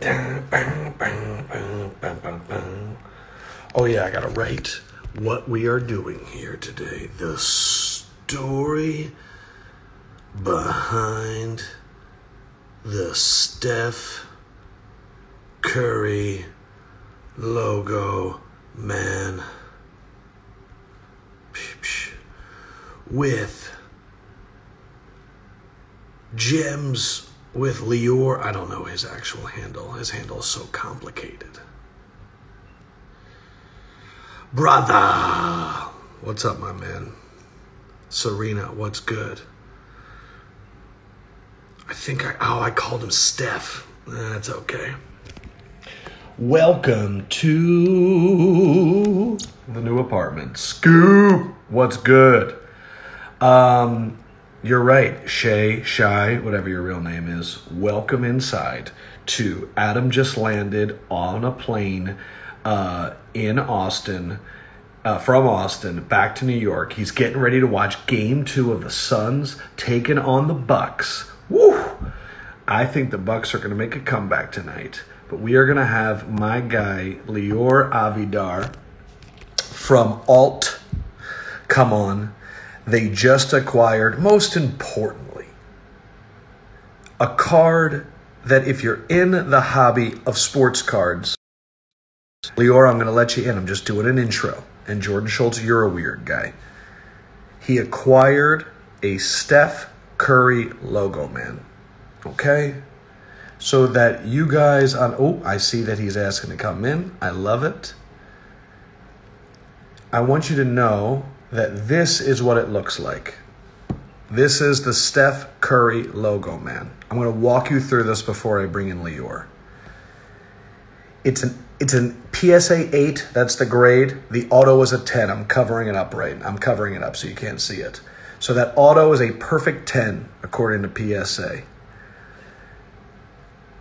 Oh yeah, I gotta write what we are doing here today. The story behind the Steph Curry logo man with Gems with Leore. I don't know his actual handle. His handle is so complicated. Brother, what's up, my man? Serena, what's good? I called him Steph. That's okay. Welcome to the new apartment. Scoop, what's good? You're right, Shy, whatever your real name is. Welcome inside to Adam just landed on a plane in Austin, from Austin back to New York. He's getting ready to watch Game 2 of the Suns taking on the Bucks. Woo! I think the Bucks are going to make a comeback tonight. But we are going to have my guy, Leore Avidar, from Alt, come on. They just acquired, most importantly, a card that if you're in the hobby of sports cards, Leore, I'm going to let you in. I'm just doing an intro. And Jordan Schultz, you're a weird guy. He acquired a Steph Curry Logoman. Okay? So that you guys on... Oh, I see that he's asking to come in. I love it. I want you to know that this is what it looks like. This is the Steph Curry Logoman. I'm going to walk you through this before I bring in Leore. It's an PSA 8. That's the grade. The auto is a 10. I'm covering it up so you can't see it. So that auto is a perfect 10 according to PSA.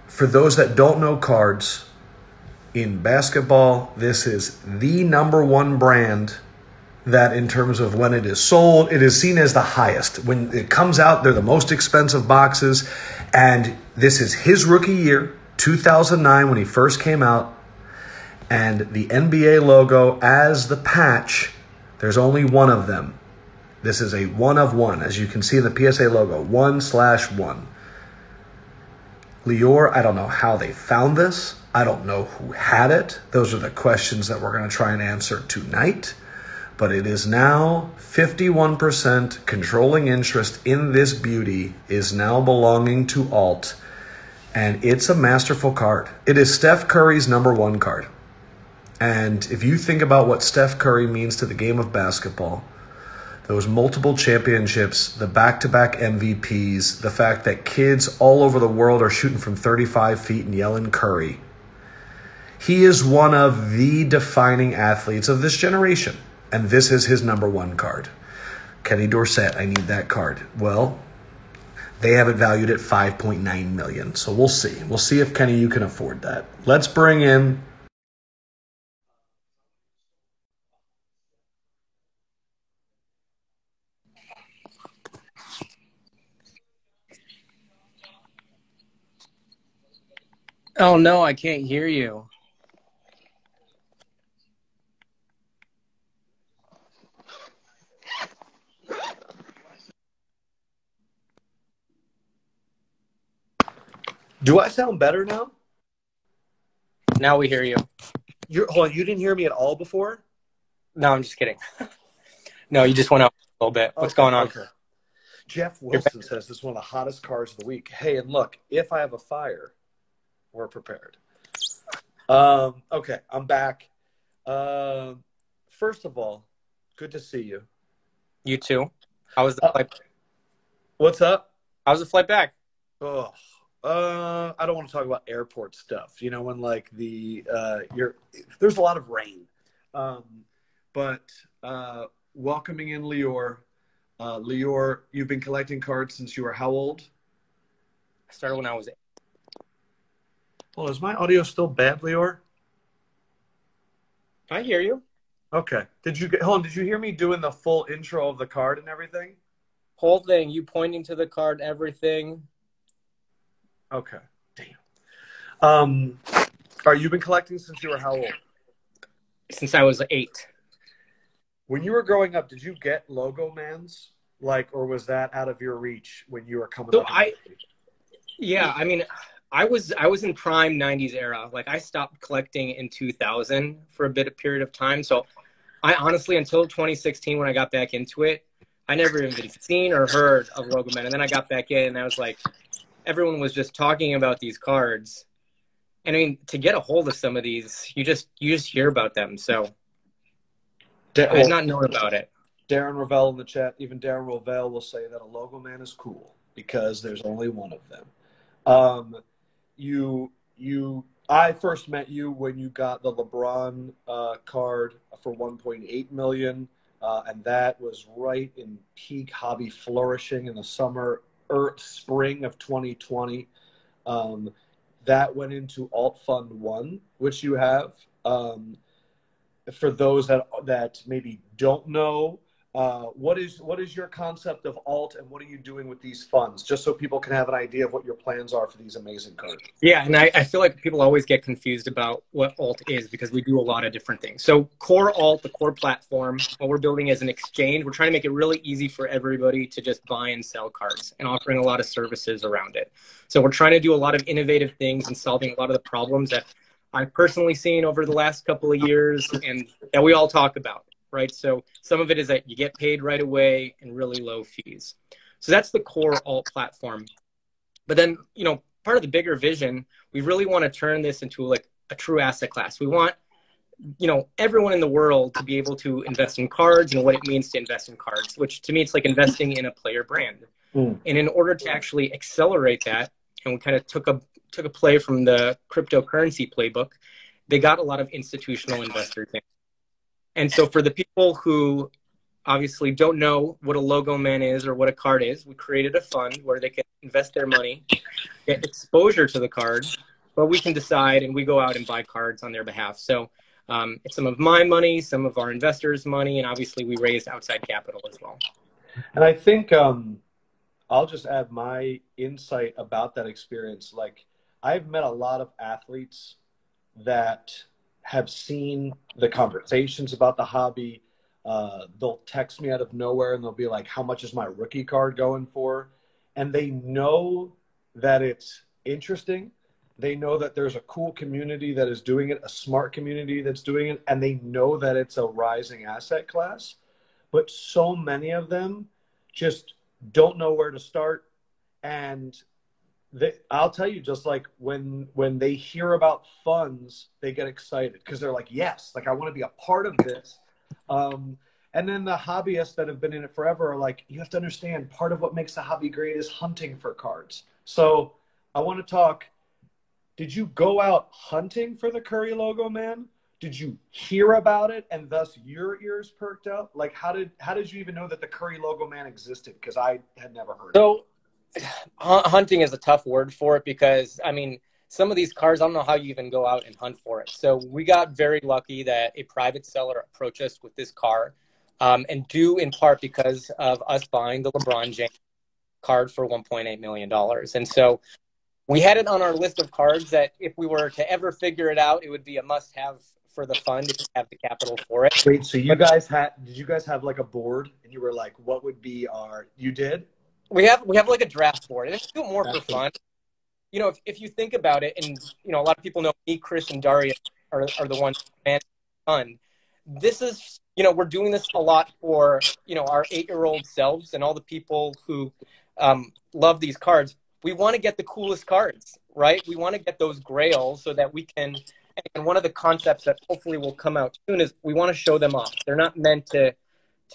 For those that don't know cards, in basketball, this is the #1 brand that in terms of when it is sold, it is seen as the highest. When it comes out, they're the most expensive boxes. And this is his rookie year, 2009, when he first came out. And the NBA logo as the patch, there's only one of them. This is a 1 of 1, as you can see in the PSA logo, 1/1. Leore, I don't know how they found this. I don't know who had it. Those are the questions that we're going to try and answer tonight. But it is now 51% controlling interest in this beauty is now belonging to Alt. And it's a masterful card. It is Steph Curry's #1 card. And if you think about what Steph Curry means to the game of basketball, those multiple championships, the back-to-back MVPs, the fact that kids all over the world are shooting from 35 feet and yelling Curry. He is one of the defining athletes of this generation. And this is his #1 card. Kenny Dorsett, I need that card. Well, they have it valued at $5.9 million. So we'll see. We'll see if, Kenny, you can afford that. Let's bring in... Oh, no, I can't hear you. Do I sound better now? Now we hear you. Hold on, you didn't hear me at all before? No, I'm just kidding. No, you just went out a little bit. What's going on? Okay. Jeff Wilson says this is one of the hottest cards of the week. Hey, and look, if I have a fire, we're prepared. Okay, I'm back. First of all, good to see you. You too. How was the flight? What's up? How was the flight back? Oh, I don't want to talk about airport stuff. You know, when like there's a lot of rain. But welcoming in Leore. Leore, you've been collecting cards since you were how old? I started when I was 8. Well, is my audio still bad, Leore? I hear you. Okay. Did you hear me doing the full intro of the card and everything? Whole thing, you pointing to the card, everything. Okay. Damn. Um, you been collecting since you were how old? Since I was 8. When you were growing up, did you get Logomans? Like, or was that out of your reach when you were coming So up? yeah, I mean, I was in prime 90s era. Like I stopped collecting in 2000 for a period of time. So I honestly, until 2016, when I got back into it, I never even seen or heard of Logoman. And then I got back in and I was like, everyone was just talking about these cards. And I mean, to get a hold of some of these, you just hear about them. So I had not known about it. Darren Ravel in the chat, even Darren Ravel will say that a Logoman is cool because there's only one of them. I first met you when you got the LeBron card for 1.8 million, and that was right in peak hobby flourishing in the spring of 2020. That went into Alt Fund 1, which you have. For those that maybe don't know, what is your concept of alt, and what are you doing with these funds, just so people can have an idea of what your plans are for these amazing cards? Yeah, and I feel like people always get confused about what alt is because we do a lot of different things. So core alt, the core platform, what we're building is an exchange. We're trying to make it really easy for everybody to just buy and sell cards and offering a lot of services around it. So we're trying to do a lot of innovative things and solving a lot of the problems that I've personally seen over the last couple of years and that we all talk about, right? So some of it is that you get paid right away and really low fees. So that's the core alt platform. But then, part of the bigger vision, we really want to turn this into like a true asset class. We want, everyone in the world to be able to invest in cards and what it means to invest in cards, which to me, it's like investing in a player brand. And in order to actually accelerate that, and we kind of took a play from the cryptocurrency playbook, they got a lot of institutional investors in. And so for the people who obviously don't know what a Logoman is or what a card is, we created a fund where they can invest their money, get exposure to the card, but we can decide and we go out and buy cards on their behalf. So it's some of my money, some of our investors' money, and obviously we raised outside capital as well. And I think I'll just add my insight about that experience. Like, I've met a lot of athletes that have seen the conversations about the hobby. They'll text me out of nowhere and they'll be like, how much is my rookie card going for? And they know that it's interesting. They know that there's a cool community that is doing it, a smart community that's doing it, and they know that it's a rising asset class. But so many of them just don't know where to start. And I'll tell you, just like when they hear about funds, they get excited because they're like, yes, like I want to be a part of this. And then the hobbyists that have been in it forever are like, you have to understand, part of what makes the hobby great is hunting for cards. So I want to talk, did you go out hunting for the Curry Logoman? Did you hear about it and thus your ears perked up? Like, how did you even know that the Curry Logoman existed? Because I had never heard of it. Hunting is a tough word for it because, I mean, some of these cards, I don't know how you even go out and hunt for it. So we got very lucky that a private seller approached us with this card, and due in part because of us buying the LeBron James card for $1.8 million. And so we had it on our list of cards that if we were to ever figure it out, it would be a must-have for the fund if you have the capital for it. Wait, so did you guys have like a board and you were like, what would be you did? We have like a draft board, and it's do it more for fun. If you think about it, and a lot of people know me, Chris, and Daria are the ones who manage the fund. This is we're doing this a lot for our 8-year-old selves and all the people who love these cards. We want to get the coolest cards, right? We want to get those grails so that we can. And one of the concepts that hopefully will come out soon is we want to show them off. They're not meant to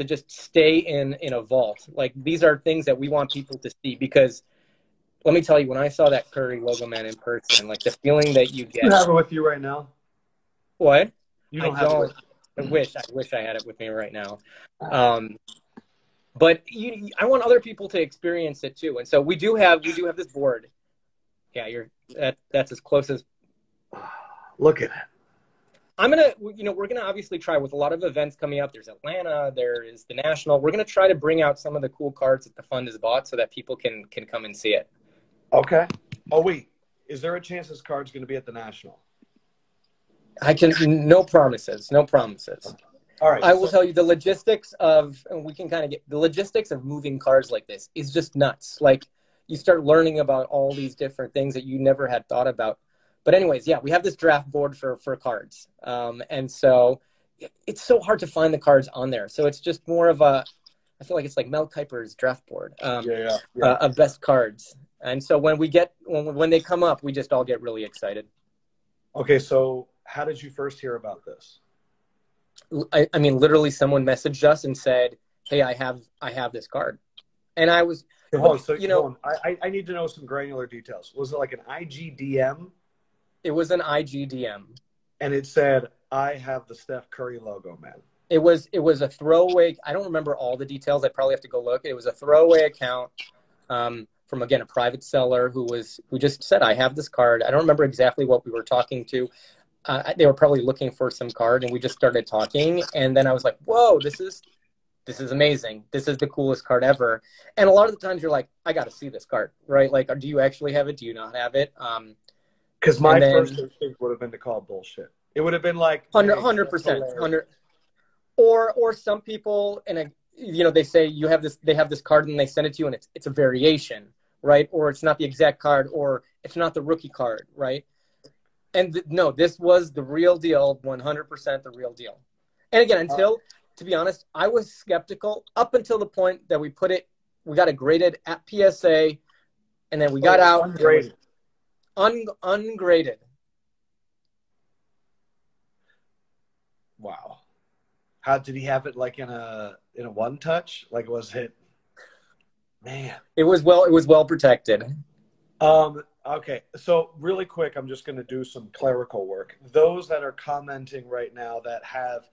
just stay in a vault. Like, these are things that we want people to see, because let me tell you, when I saw that Curry Logoman in person, like the feeling that you get. You have it with you right now? What? You don't have it with you. I wish I had it with me right now. But I want other people to experience it too. And so we do have this board. Yeah, that's as close as. Look at it. We're gonna obviously try with a lot of events coming up. There's Atlanta, there is the National. We're gonna try to bring out some of the cool cards that the fund has bought so that people can come and see it. Okay. Oh wait, is there a chance this card's going to be at the National? No promises, no promises. All right. I will tell you the logistics of, and we can kind of get the logistics of moving cards like this is just nuts. Like you start learning about all these different things that you never had thought about. But anyways, yeah, we have this draft board for cards. And so it's so hard to find the cards on there. So it's just more of a, I feel like it's like Mel Kiper's draft board of best cards. And so when they come up, we just all get really excited. Okay. So how did you first hear about this? I mean, literally someone messaged us and said, hey, I have this card. And I was, I need to know some granular details. Was it like an IGDM? It was an IGDM. And it said, I have the Steph Curry logo, man. It was a throwaway. I don't remember all the details. I probably have to go look. It was a throwaway account from, again, a private seller who just said, I have this card. I don't remember exactly what we were talking to. They were probably looking for some card, and we just started talking. And then I was like, whoa, this is amazing. This is the coolest card ever. And a lot of the times you're like, I got to see this card, right? Like, do you actually have it? Do you not have it? Because my first instinct would have been to call bullshit. It would have been like 100%. Or some people, and they say they have this card and they send it to you and it's a variation, right? Or it's not the exact card, or it's not the rookie card, right? And no, this was the real deal, 100% the real deal. And again, to be honest, I was skeptical up until the point that we got it graded at PSA, and then we got out ungraded. Ungraded. Wow. How did he have it? Like in a one touch? Like was it? Man, it was well protected. Okay, so really quick, I'm just going to do some clerical work. Those that are commenting right now that have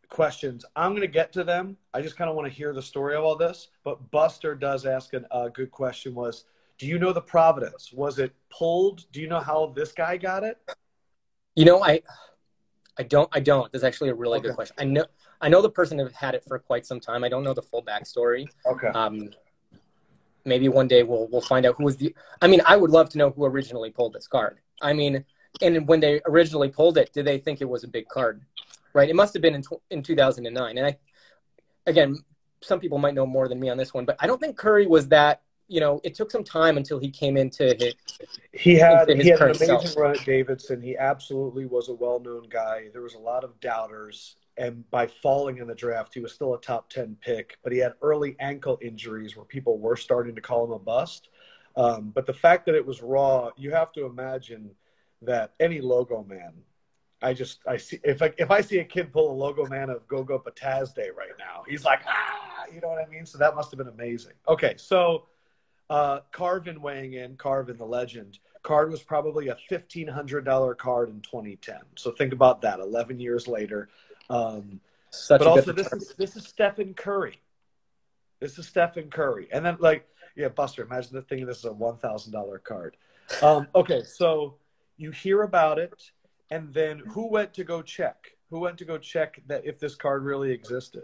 questions, I'm going to get to them. I just kind of want to hear the story of all this. But Buster does ask a good question was, do you know the provenance? Was it pulled? Do you know how this guy got it? I don't. That's actually a really good question. I know the person who had it for quite some time. I don't know the full backstory. Okay. Maybe one day we'll find out who was I would love to know who originally pulled this card. I mean, and when they originally pulled it, did they think it was a big card? Right? It must have been in 2009. And again, some people might know more than me on this one, but I don't think Curry was that, it took some time until he came into his He had an amazing self. run at Davidson. He absolutely was a well-known guy. There was a lot of doubters. And by falling in the draft, he was still a top 10 pick. But he had early ankle injuries where people were starting to call him a bust. But the fact that it was raw, you have to imagine that any logo man, I see if I see a kid pull a logo man of Gogo Patazde right now, he's like, you know what I mean? So that must have been amazing. Okay, so Carvin weighing in, Carvin the legend. Card was probably a $1,500 card in 2010. So think about that, 11 years later. But also this is Stephen Curry. This is Stephen Curry. And then Buster, imagine the thing, this is a $1,000 card. Okay, so you hear about it, and then who went to go check? Who went to go check that if this card really existed?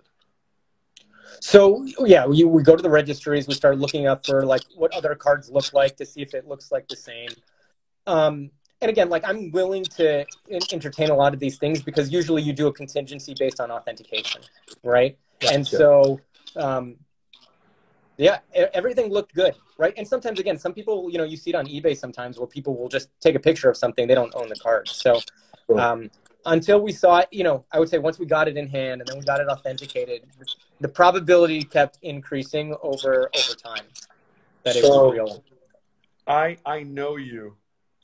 So yeah, we go to the registries. We start looking up for what other cards look like to see if it looks like the same. And again, I'm willing to entertain a lot of these things because usually you do a contingency based on authentication, right? Gotcha. And so, everything looked good, right? And sometimes, again, some people, you see it on eBay sometimes where people will just take a picture of something. They don't own the card. So until we saw it, I would say once we got it in hand and then we got it authenticated, the probability kept increasing over time that it was real. I know you.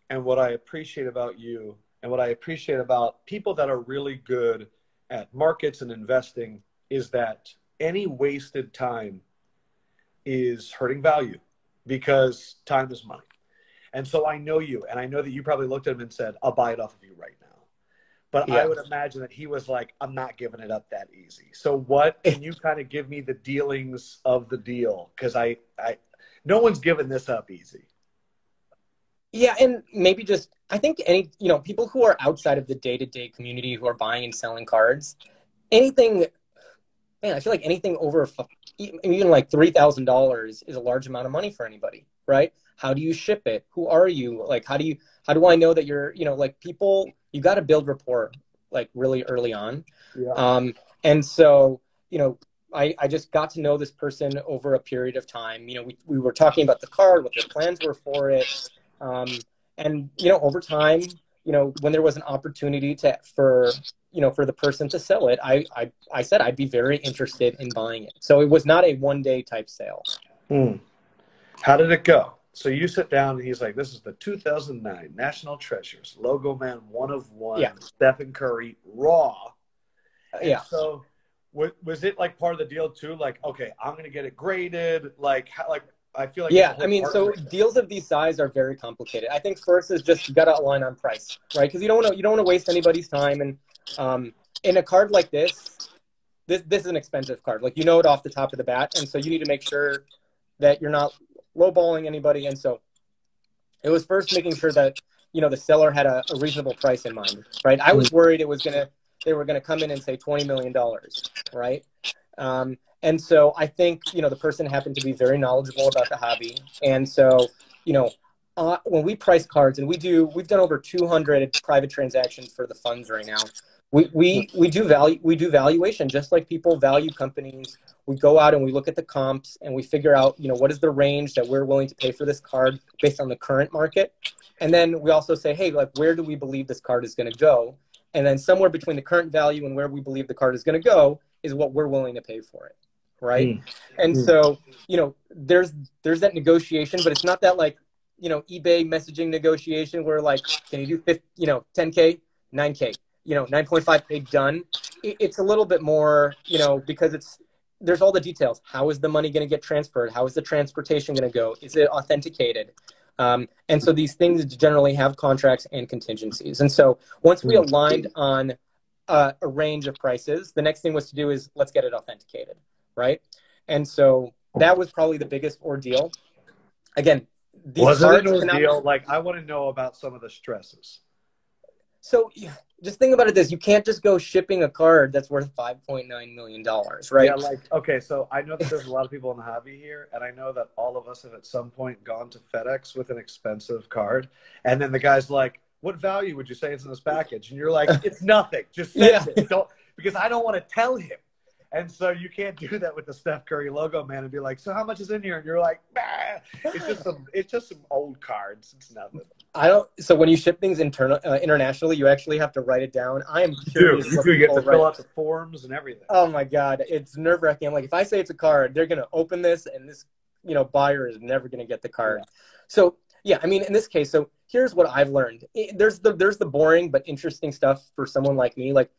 And what I appreciate about you and what I appreciate about people that are really good at markets and investing is that any wasted time is hurting value because time is money. And so I know you, and I know that you probably looked at him and said, I'll buy it off of you right now. But I would imagine that he was like, I'm not giving it up that easy. So can you kind of give me the dealings of the deal? Because no one's giving this up easy. Yeah, and maybe I think people who are outside of the day-to-day community who are buying and selling cards, anything man, I feel like anything over even like $3,000 is a large amount of money for anybody, right? How do you ship it? Who are you? Like, how do I know that you're, like people, you got to build rapport like really early on. Yeah. And so, I just got to know this person over a period of time. We were talking about the card, what their plans were for it. And, over time, when there was an opportunity for the person to sell it, I said I'd be very interested in buying it. So it was not a one-day type sale. How did it go? So you sit down and he's like, this is the 2009 National Treasures Logoman 1 of 1, Yeah. Steph Curry, raw. Yeah. So was it like part of the deal too? Like, okay, I'm going to get it graded. Like, I feel like. Yeah. I mean, so deals of these size are very complicated. I think first is just, you got to align on price, right? Cause you don't want to waste anybody's time. And, in a card like this is an expensive card. Like, it off the top of the bat. And so you need to make sure that you're not lowballing anybody. And so it was first making sure that, the seller had a reasonable price in mind, right? I was worried they were going to come in and say $20 million, right? And so I think, the person happened to be very knowledgeable about the hobby. And so, when we price cards, and we've done over 200 private transactions for the funds right now. We do valuation, just like people value companies. We go out and we look at the comps and we figure out, what is the range that we're willing to pay for this card based on the current market. And then we also say, hey, like, where do we believe this card is going to go? And then somewhere between the current value and where we believe the card is going to go is what we're willing to pay for it. Right. And so, there's that negotiation, but it's not that like, eBay messaging negotiation where like, can you do 10K, 9K, 9.5K done. It's a little bit more, because there's all the details. How is the money going to get transferred? How is the transportation going to go? Is it authenticated? And so these things generally have contracts and contingencies. And so once we aligned on a range of prices, the next thing was to do is let's get it authenticated, right? And so that was probably the biggest ordeal. Again, was it an ordeal? Like, I want to know about some of the stresses. So just think about it this, you can't just go shipping a card that's worth $5.9 million, right? Yeah, like, okay, so I know that there's a lot of people in the hobby here, and I know that all of us have at some point gone to FedEx with an expensive card, and then the guy's like, what value would you say is in this package? And you're like, it's nothing, just send it. Because I don't want to tell him. And so you can't do that with the Steph Curry logo, man, and be like, so how much is in here? And you're like, nah, it's just some old cards. It's nothing. So when you ship things internationally, you actually have to write it down. I am curious. You have to fill out the forms and everything. Oh my God. It's nerve wracking. I'm like, if I say it's a card, they're going to open this and this, buyer is never going to get the card. Yeah. So yeah, I mean, in this case, so here's what I've learned. There's the boring, but interesting stuff for someone like me. Like,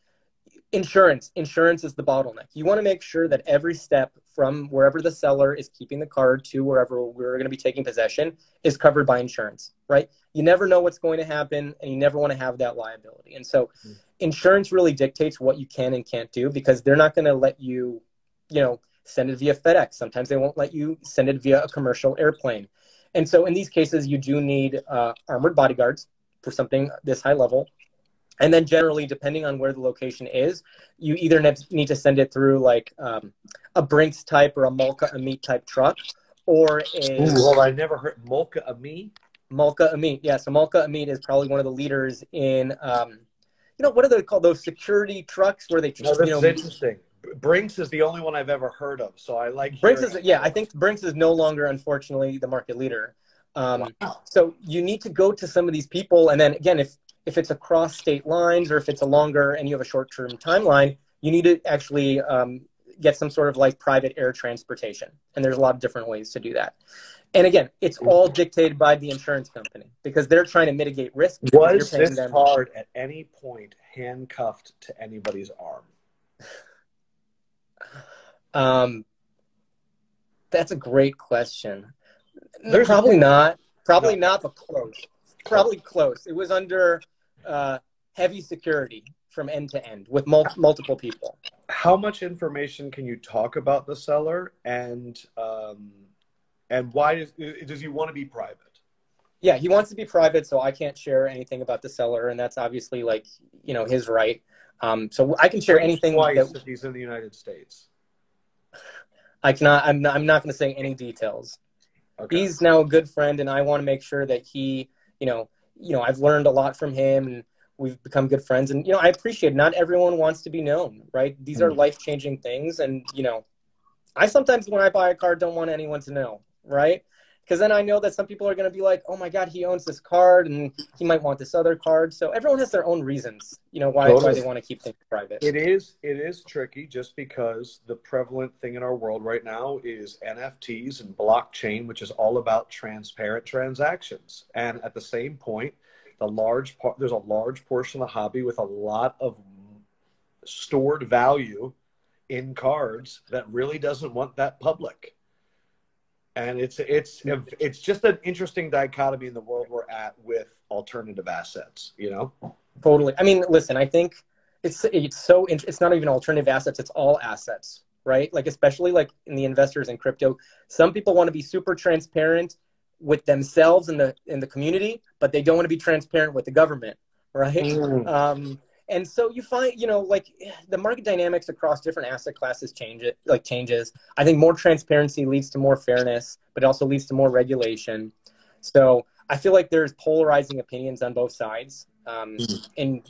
insurance is the bottleneck. You want to make sure that every step from wherever the seller is keeping the card to wherever we're going to be taking possession is covered by insurance, right? You never know what's going to happen, and you never want to have that liability. And so insurance really dictates what you can and can't do, because they're not going to let you, send it via FedEx. Sometimes they won't let you send it via a commercial airplane. And so in these cases, you do need armored bodyguards for something this high level. And then generally, depending on where the location is, you either need to send it through like a Brinks type or a Malka Amit type truck, or a... Ooh, well, I never heard Malka Amit. Malka Amit, yeah. So Malka Amit is probably one of the leaders in, what are they called? Those security trucks where they... No, this is interesting. Brinks is the only one I've ever heard of, so I like... Brinks is, yeah, I think Brinks is no longer, unfortunately, the market leader. Wow. So you need to go to some of these people, and then again, if it's across state lines or if it's a longer and you have a short-term timeline, you need to actually get some sort of like private air transportation. And there's a lot of different ways to do that. And again, it's all dictated by the insurance company because they're trying to mitigate risk. Was this card at any point handcuffed to anybody's arm? That's a great question. Probably not. Probably not, but close. Probably close. It was under heavy security from end to end with multiple people. How much information can you talk about the seller, and why does he want to be private? Yeah, he wants to be private, so I can't share anything about the seller, and that's obviously his right. So I can share anything. Twice if he's in the United States. I'm not going to say any details. Okay. He's now a good friend, and I want to make sure that he, I've learned a lot from him, and we've become good friends. And I appreciate it. Not everyone wants to be known, right? These are life-changing things, and I sometimes when I buy a card don't want anyone to know, right? Because then I know that some people are going to be like, oh my God, he owns this card and he might want this other card. So everyone has their own reasons, why they want to keep things private. It is tricky just because the prevalent thing in our world right now is NFTs and blockchain, which is all about transparent transactions. And at the same point, there's a large portion of the hobby with a lot of stored value in cards that really doesn't want that public. And it's just an interesting dichotomy in the world we're at with alternative assets, Totally. I mean, listen, I think it's not even alternative assets, it's all assets, right? Like, especially like in the investors in crypto, some people want to be super transparent with themselves in the community, but they don't want to be transparent with the government, right? And so you find, like the market dynamics across different asset classes changes. I think more transparency leads to more fairness, but it also leads to more regulation. So I feel like there's polarizing opinions on both sides. And,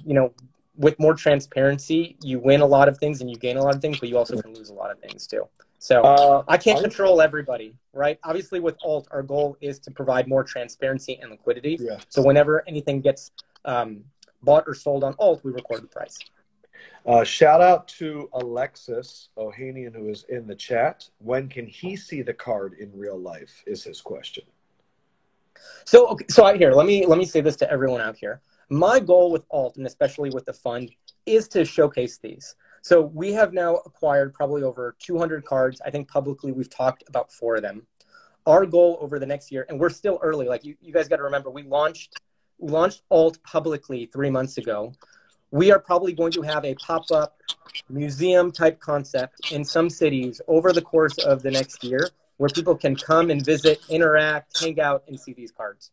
with more transparency, you win a lot of things and you gain a lot of things, but you also can lose a lot of things too. So I can't control everybody, right? Obviously with alt, our goal is to provide more transparency and liquidity. Yeah. So whenever anything gets bought or sold on alt, we record the price. Shout out to Alexis Ohanian, who is in the chat. When can he see the card in real life is his question. So let me say this to everyone out here. My goal with alt, and especially with the fund, is to showcase these. So we have now acquired probably over 200 cards. I think publicly we've talked about 4 of them. Our goal over the next year, and we're still early, like you guys got to remember, we launched alt publicly 3 months ago. We are probably going to have a pop-up museum type concept in some cities over the course of the next year where people can come and visit, interact, hang out, and see these cards.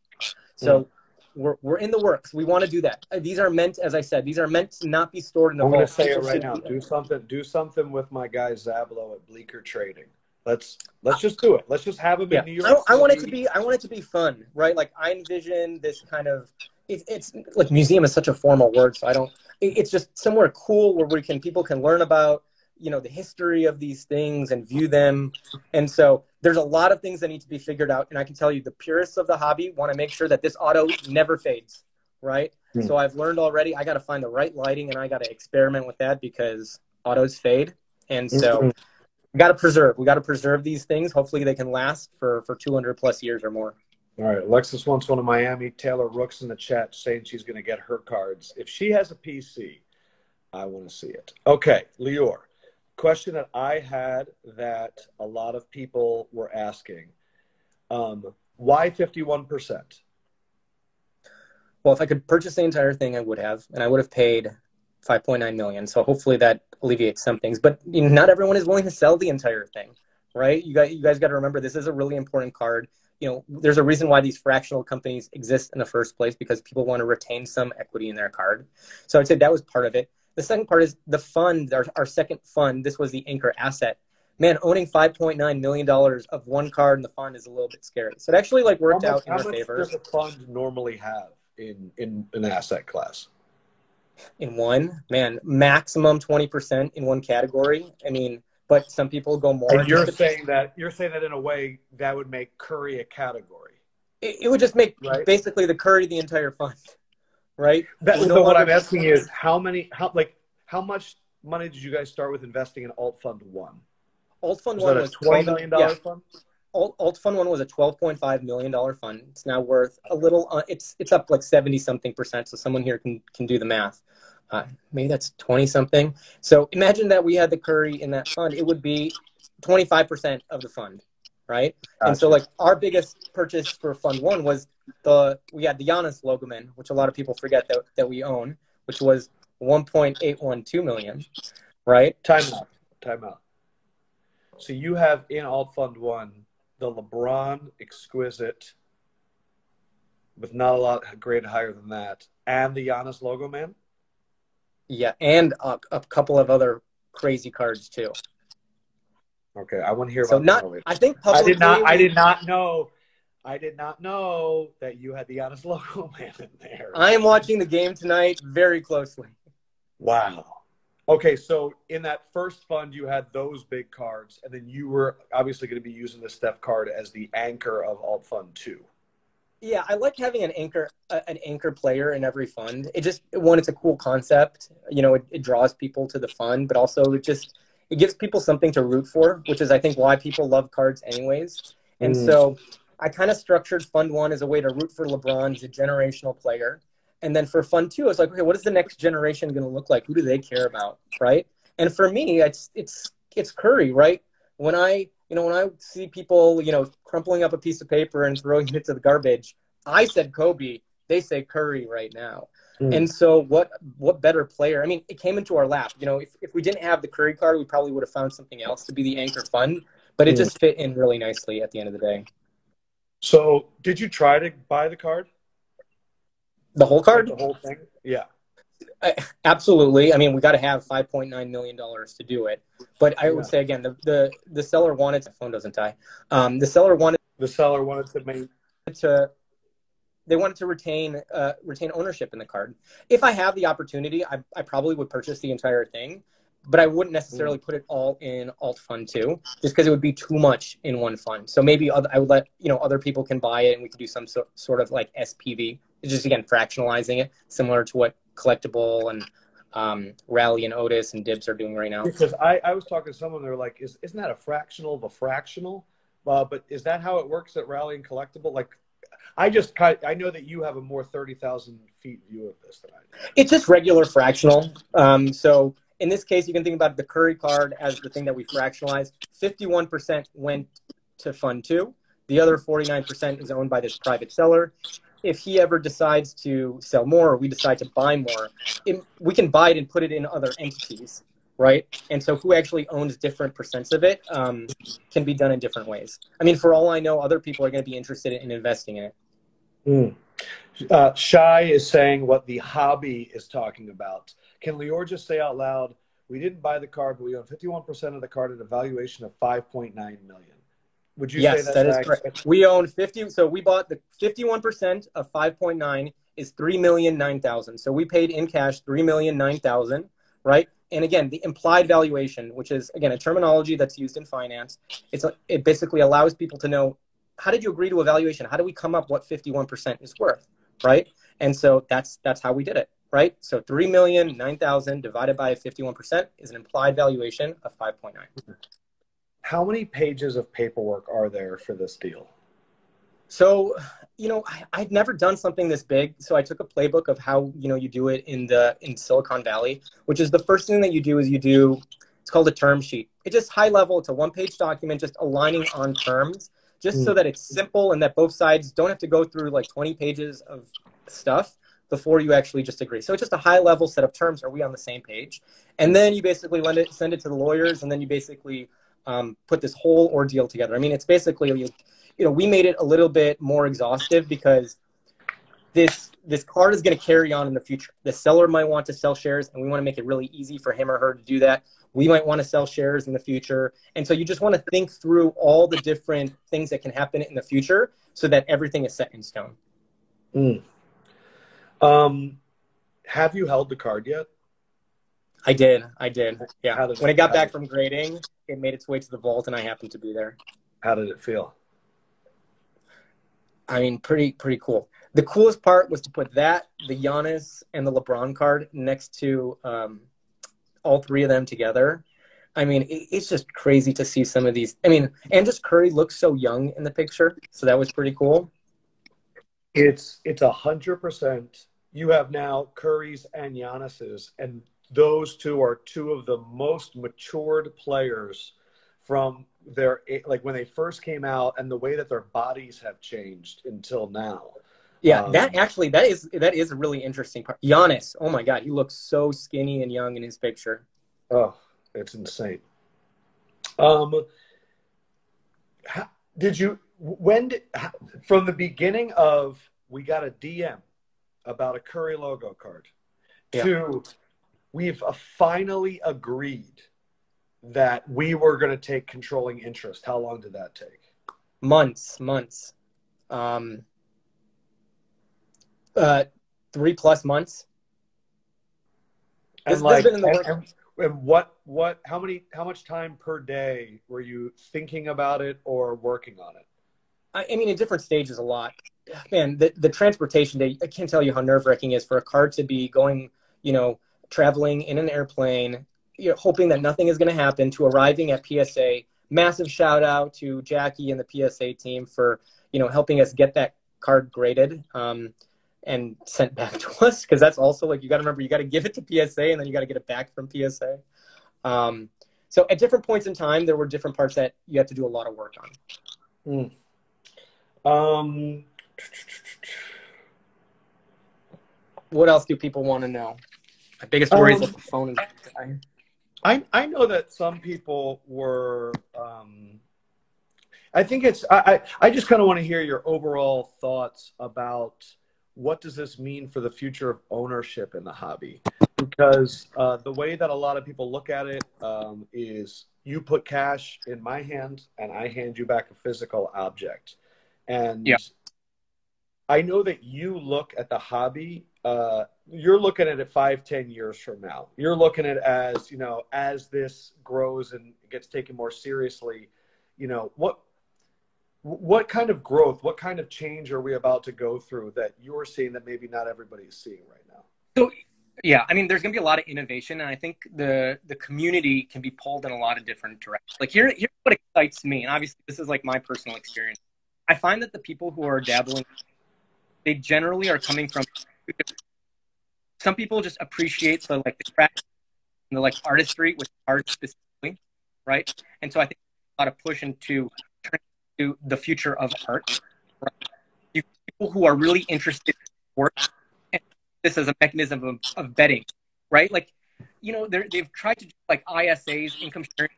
So we're in the works. We want to do that. These are meant, as I said, these are meant to not be stored in a vault. I'm going to say it right now. Do something with my guy Zablo at Bleecker Trading. Let's just do it. Let's just have him in New York. I want it to be fun, right? Like I envision this kind of it's like museum is such a formal word, so it's just somewhere cool where people can learn about the history of these things and view them. And so there's a lot of things that need to be figured out. And I can tell you the purists of the hobby want to make sure that this auto never fades, right? So I've learned already, I got to find the right lighting and I got to experiment with that because autos fade. And so we got to preserve these things. Hopefully they can last for 200 plus years or more. All right. Alexis wants one in Miami. Taylor Rook's in the chat saying she's going to get her cards. If she has a PC, I want to see it. Okay. Leore. Question that I had that a lot of people were asking. Why 51%? Well, if I could purchase the entire thing, I would have, and I would have paid 5.9 million. So hopefully that alleviates some things, but not everyone is willing to sell the entire thing, right? You guys got to remember, this is a really important card. There's a reason why these fractional companies exist in the first place, because people want to retain some equity in their card. So I'd say that was part of it. The second part is the fund, our second fund. This was the anchor asset. Man, owning $5.9 million of one card in the fund is a little bit scary. So it actually worked out in our favor. How much does a fund normally have in an asset class? In one, man, maximum 20% in one category. I mean, but some people go more. And you're saying that in a way that would make Curry a category. It would just make basically the Curry the entire fund. Right. What I'm asking is how much money did you guys start with investing in Alt Fund 1? Alt Fund 1 was $20 million fund? Alt Fund 1 was a $12.5 million fund. It's now worth a little, it's up like 70 something percent. So someone here can do the math. Maybe that's 20 something. So imagine that we had the Curry in that fund, it would be 25% of the fund. Right. Gotcha. And so our biggest purchase for Fund 1 was we had the Giannis Logoman, which a lot of people forget that we own, which was 1.812 million. Right. Time out. So you have in Alt Fund 1 the LeBron exquisite with not a lot graded higher than that, and the Giannis Logoman. Yeah, and a couple of other crazy cards too. Okay, I want to hear So about that later. I think I publicly. did not know that you had the Giannis Logoman in there. I am watching the game tonight very closely. Wow. Okay, so in that first fund, you had those big cards, and then you were obviously going to be using the Steph card as the anchor of Alt Fund 2. Yeah, I like having an anchor player in every fund. It's a cool concept. You know, it draws people to the fund, but also it gives people something to root for, which is I think why people love cards anyways. And so I kind of structured Fund 1 as a way to root for LeBron. He's a generational player. And then for Fund 2, it's like, okay, what is the next generation going to look like? Who do they care about, right? And for me, it's Curry, right? When I see people, crumpling up a piece of paper and throwing it to the garbage, I said Kobe, they say Curry right now. And so what better player? I mean, it came into our lap. If we didn't have the Curry card, we probably would have found something else to be the anchor fund, but it just fit in really nicely at the end of the day. So did you try to buy the card? The whole card? Like the whole thing? Yeah. Absolutely. I mean, we got to have $5.9 million to do it. But I would say, again, the seller wanted – phone doesn't die. The seller wanted to – they wanted to retain ownership in the card. If I have the opportunity, I probably would purchase the entire thing, but I wouldn't necessarily put it all in Alt Fund 2 just because it would be too much in one fund. So maybe I would let other people can buy it and we could do some sort of like SPV. It's just, again, fractionalizing it, similar to what Collectible and Rally and Otis and Dibs are doing right now. Because I was talking to someone, they're like, isn't that a fractional of a fractional? But is that how it works at Rally and Collectible? Like, I know that you have a more 30,000 feet view of this than I do. It's just regular fractional. So in this case, you can think about the Curry card as the thing that we fractionalized. 51% went to Fund 2. The other 49% is owned by this private seller. If he ever decides to sell more or we decide to buy more, we can buy it and put it in other entities, right? And so who actually owns different percents of it can be done in different ways. I mean, for all I know, other people are going to be interested in investing in it. Shai is saying what the hobby is talking about. Can Leore just say out loud, we didn't buy the card, but we own 51% of the card at a valuation of $5.9 million. Would you say that is correct? We own 50. So we bought the 51% of 5.9 is 3,009,000. So we paid in cash 3,009,000, right? And again, the implied valuation, which is again a terminology that's used in finance, it basically allows people to know, how did you agree to a valuation? How do we come up what 51% is worth, right? And so that's how we did it, right? So 3,009,000 divided by 51% is an implied valuation of 5.9. How many pages of paperwork are there for this deal? So, I'd never done something this big. So I took a playbook of how, you do it in Silicon Valley, which is the first thing that you do is it's called a term sheet. It's just high level. It's a one-page document, just aligning on terms, just so that it's simple and that both sides don't have to go through like 20 pages of stuff before you actually just agree. So it's just a high level set of terms. Are we on the same page? And then you basically send it to the lawyers, and then you basically put this whole ordeal together. I mean, it's basically, we made it a little bit more exhaustive because this card is going to carry on in the future. The seller might want to sell shares, and we want to make it really easy for him or her to do that. We might want to sell shares in the future. And so you just want to think through all the different things that can happen in the future so that everything is set in stone. Have you held the card yet? I did. Yeah. When it got back from grading, it made its way to the vault, and I happened to be there. How did it feel? I mean, pretty cool. The coolest part was to put the Giannis and the LeBron card next to all three of them together. I mean, it's just crazy to see some of these. I mean, and just Curry looks so young in the picture, so that was pretty cool. It's 100%. You have now Curry's and Giannis's, and those two are two of the most matured players from their, like when they first came out, and the way that their bodies have changed until now. Yeah, that is a really interesting part. Giannis, oh my God, he looks so skinny and young in his picture. Oh, it's insane. From the beginning of, we got a DM about a Curry logo card to we've finally agreed that we were going to take controlling interest? How long did that take? Months. 3+ months. And This has been in the works. and how much time per day were you thinking about it or working on it? I mean, in different stages, a lot. Man, the transportation day, I can't tell you how nerve-wracking it is for a card to be going, traveling in an airplane, hoping that nothing is going to happen, to arriving at PSA. Massive shout out to Jackie and the PSA team for, helping us get that card graded and sent back to us. Because that's also you got to remember, you got to give it to PSA and then you got to get it back from PSA. So at different points in time, there were different parts that you have to do a lot of work on. What else do people want to know? My biggest worry is that the phone is dying. I know that some people were. I think I just kind of want to hear your overall thoughts about what does this mean for the future of ownership in the hobby, because the way that a lot of people look at it is you put cash in my hand and I hand you back a physical object. And yeah. I know that you look at the hobby, you're looking at it 5-10 years from now. You're looking at it as, as this grows and gets taken more seriously, what kind of growth, what kind of change are we about to go through that you're seeing that maybe not everybody is seeing right now? So, yeah, I mean, there's going to be a lot of innovation, and I think the community can be pulled in a lot of different directions. Here's what excites me, and obviously this is my personal experience. I find that the people who are dabbling, they generally are coming from, some people just appreciate the craft and the artistry with art specifically, right? And so I think a lot of push into the future of art. Right? You people who are really interested in work, and this as a mechanism of betting, right? They've tried to do ISAs, income sharing,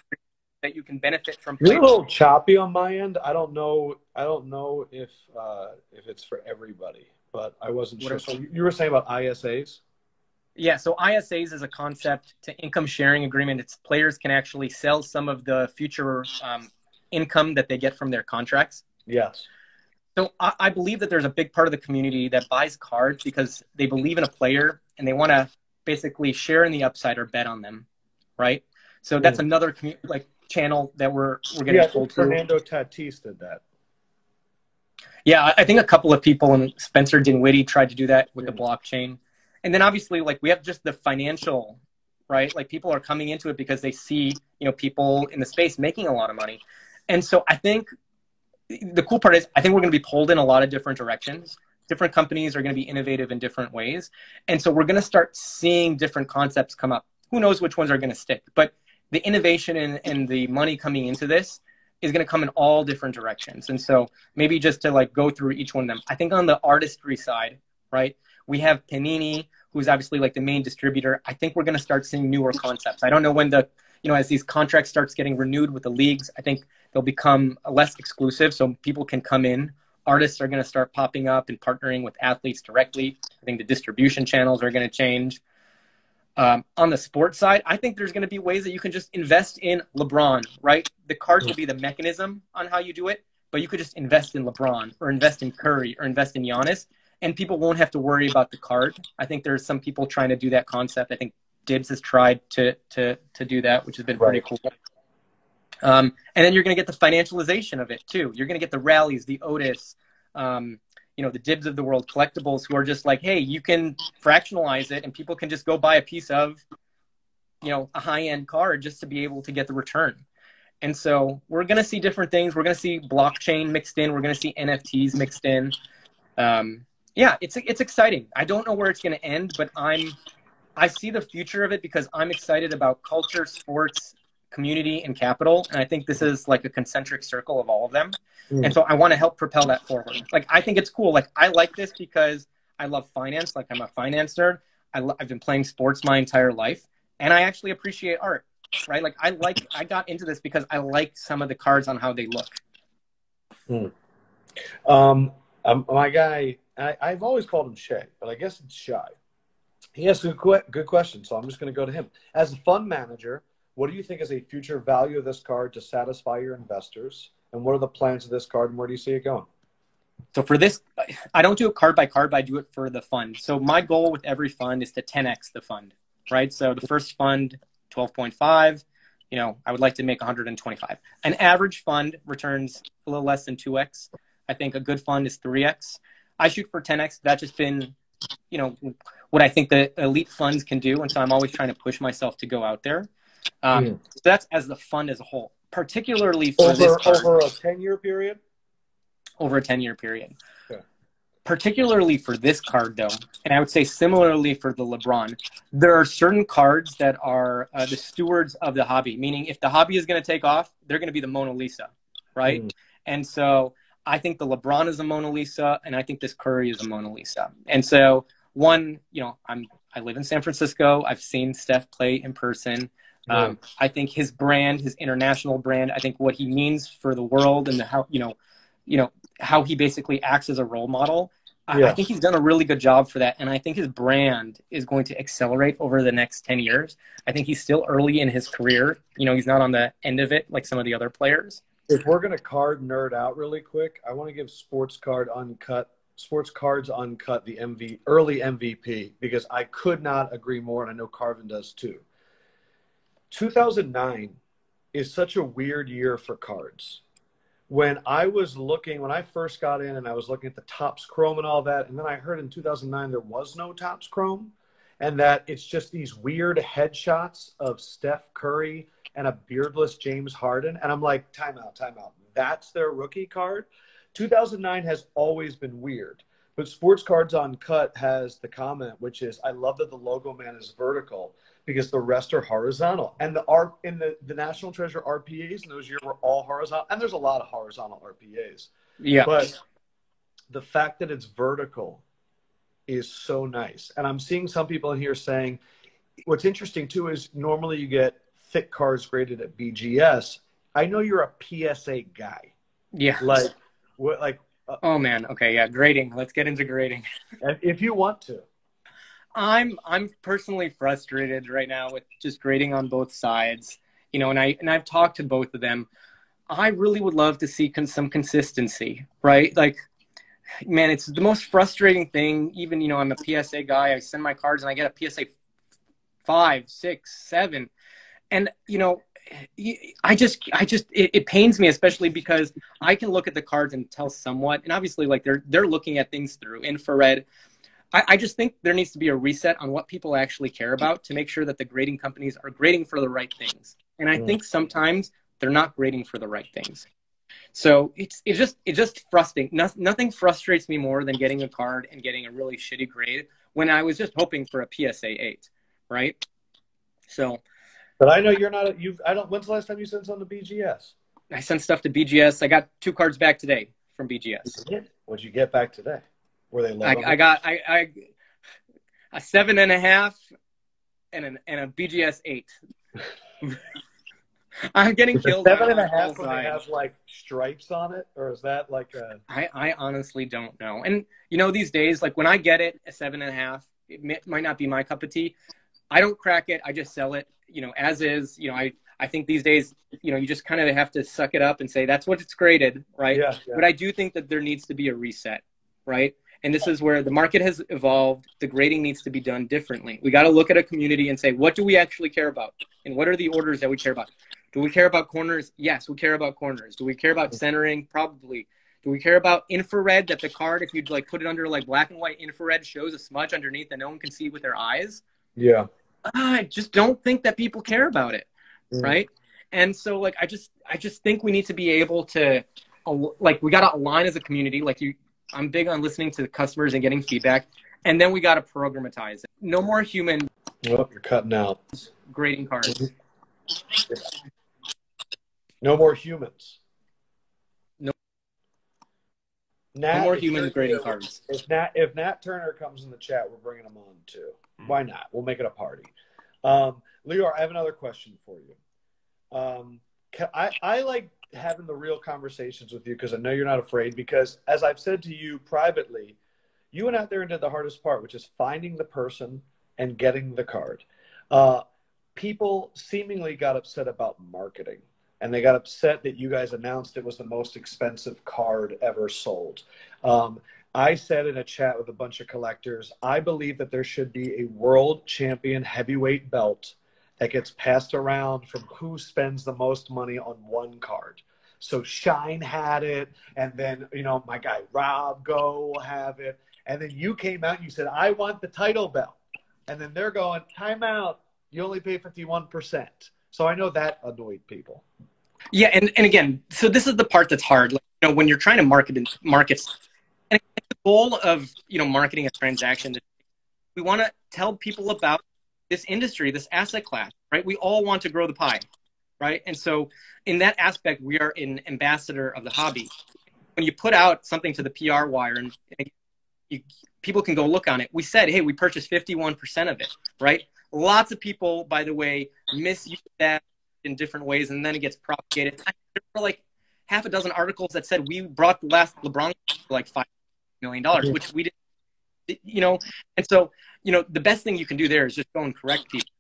that you can benefit from. You're a little choppy on my end. I don't know if it's for everybody, but I wasn't sure. So you were saying about ISAs? Yeah, so ISAs is a concept to income sharing agreement. It's players can actually sell some of the future income that they get from their contracts. Yes. So I believe that there's a big part of the community that buys cards because they believe in a player and they want to basically share in the upside or bet on them, right? So that's another channel that we're getting pulled through. Fernando Tatis did that. Yeah, I think a couple of people, and Spencer Dinwiddie tried to do that with the blockchain. And then obviously, we have just the financial, right? People are coming into it because they see, people in the space making a lot of money. And so I think the cool part is I think we're going to be pulled in a lot of different directions. Different companies are going to be innovative in different ways. And so we're going to start seeing different concepts come up. Who knows which ones are going to stick? But the innovation and the money coming into this is going to come in all different directions. And so maybe just to like go through each one of them. I think on the artistry side, right, we have Panini, who's obviously like the main distributor. I think we're going to start seeing newer concepts. I don't know when the, you know, as these contracts starts getting renewed with the leagues, I think they'll become less exclusive so people can come in. Artists are going to start popping up and partnering with athletes directly. I think the distribution channels are going to change. On the sports side, I think there's going to be ways that you can just invest in LeBron, right? The cards will be the mechanism on how you do it, but you could just invest in LeBron or invest in Curry or invest in Giannis, and people won't have to worry about the card. I think there's some people trying to do that concept. I think Dibs has tried to do that, which has been pretty cool. And then you're going to get the financialization of it too. You're going to get the rallies, the Otis, you know, the Dibs of the world, collectibles, who are just like, hey, you can fractionalize it and people can just go buy a piece of, you know, a high-end card just to be able to get the return. And so we're going to see different things. We're going to see blockchain mixed in. We're going to see NFTs mixed in. Yeah, it's exciting. I don't know where it's going to end, but I see the future of it because I'm excited about culture, sports, community, and capital. And I think this is like a concentric circle of all of them. And so I want to help propel that forward. Like, I think it's cool. Like, I like this because I love finance. Like, I'm a finance nerd. I've been playing sports my entire life. And I actually appreciate art, right? Like, I got into this because I like some of the cards on how they look. My guy, I've always called him Shay, but I guess it's Shy. He has a good question, so I'm just going to go to him. As a fund manager, What do you think is a future value of this card to satisfy your investors? And what are the plans of this card, and where do you see it going? So for this, I don't do it card by card, but I do it for the fund. So my goal with every fund is to 10x the fund, right? So the first fund, 12.5, I would like to make 125. An average fund returns a little less than 2x. I think a good fund is 3x. I shoot for 10x. That's just been, what I think the elite funds can do. And so I'm always trying to push myself to go out there. So that's as the fund as a whole, particularly for this card. Over a 10-year period? Over a 10-year period. Okay. Particularly for this card, though, and I would say similarly for the LeBron, there are certain cards that are the stewards of the hobby, meaning if the hobby is going to take off, they're going to be the Mona Lisa, right? And so I think the LeBron is a Mona Lisa, and I think this Curry is a Mona Lisa. And so I live in San Francisco. I've seen Steph play in person. I think his brand, his international brand, I think what he means for the world and how he basically acts as a role model. I think he's done a really good job for that. And I think his brand is going to accelerate over the next 10 years. I think he's still early in his career. He's not on the end of it like some of the other players. If we're going to card nerd out really quick, I want to give Sports Cards Uncut the early MVP, because I could not agree more, and I know Carvin does too. 2009 is such a weird year for cards. When I first got in and I was looking at the Topps Chrome and all that, and then I heard in 2009 there was no Topps Chrome, and that it's just these weird headshots of Steph Curry and a beardless James Harden. And I'm like, time out. That's their rookie card? 2009 has always been weird. But Sports Cards Uncut has the comment, which is, I love that the Logoman is vertical because the rest are horizontal. And the National Treasure RPAs in those years were all horizontal. And there's a lot of horizontal RPAs. Yeah. But the fact that it's vertical is so nice. And I'm seeing some people in here saying, what's interesting too is normally you get thick cards graded at BGS. I know you're a PSA guy. Yeah. Oh man. Okay. Yeah. Grading. Let's get into grading. If you want to. I'm personally frustrated right now with just grading on both sides, and I've talked to both of them. I really would love to see some consistency, right? Like, man, it's the most frustrating thing. Even, I'm a PSA guy. I send my cards and I get a PSA 5, 6, 7. And, it pains me, especially because I can look at the cards and tell somewhat, and obviously like they're looking at things through infrared. I just think there needs to be a reset on what people actually care about to make sure that the grading companies are grading for the right things. And I think sometimes they're not grading for the right things. So it's just frustrating. Nothing frustrates me more than getting a card and getting a really shitty grade when I was just hoping for a PSA 8, right? So. But I know you're not. When's the last time you sent something to BGS? I sent stuff to BGS. I got 2 cards back today from BGS. What'd you get back today? Were they low? I got a 7.5 and a BGS 8. I'm getting killed. 7.5 when they have like stripes on it, or is that like a? I honestly don't know. And these days, like when I get it a 7.5, it might not be my cup of tea. I don't crack it. I just sell it, as is. I think these days, you just kind of have to suck it up and say that's what it's graded, right? Yeah. But I do think that there needs to be a reset, right? And this is where the market has evolved. The grading needs to be done differently. We got to look at a community and say, what do we actually care about? And what are the orders that we care about? Do we care about corners? Yes, we care about corners. Do we care about centering? Probably. Do we care about infrared, that the card, if you'd like put it under like black and white infrared, shows a smudge underneath that no one can see with their eyes? Yeah. I just don't think that people care about it, right? And so like I just think we need to be able to we got to align as a community. I'm big on listening to the customers and getting feedback, and then we got to programatize it. No more human. Well, you're cutting out. Grading cards. No more humans. No Nat, more human grading cards. If Nat Turner comes in the chat, we're bringing him on too. Why not? We'll make it a party. Leore, I have another question for you. I like having the real conversations with you because I know you're not afraid, because as I've said to you privately, you went out there and did the hardest part, which is finding the person and getting the card. people seemingly got upset about marketing, and they got upset that you guys announced it was the most expensive card ever sold. I said in a chat with a bunch of collectors, I believe that there should be a world champion heavyweight belt that gets passed around from who spends the most money on one card. So Shine had it, and then, you know, my guy Rob Go will have it. And then you came out and you said, I want the title belt. And then they're going, time out. You only pay 51%. So I know that annoyed people. Yeah, and again, so this is the part that's hard. Like, you know, when you're trying to market, and the goal of, you know, marketing a transaction, we want to tell people about this industry, this asset class, right? We all want to grow the pie, right? And so in that aspect, we are an ambassador of the hobby. When you put out something to the PR wire and people can go look on it, we said, hey, we purchased 51% of it, right? Lots of people, by the way, misuse that in different ways, and then it gets propagated. There were like half a dozen articles that said we brought the last LeBron for like $5 million, which we didn't, you know. And so, you know, the best thing you can do there is just go and correct people.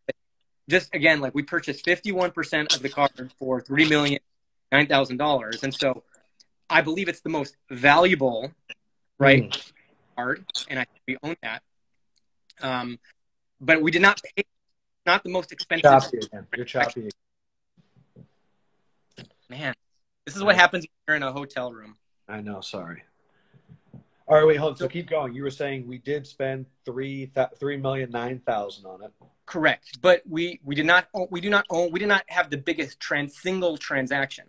Just again, like we purchased 51% of the card for $3,009,000, and so I believe it's the most valuable, right, card, and I think we own that. But we did not pay. Not the most expensive. Choppy again. You're choppy. Man, this is what happens when you're in a hotel room. I know. Sorry. All right, wait, hold on. So keep going. You were saying we did spend $3,009,000 on it. Correct, but we do not have the biggest single transaction,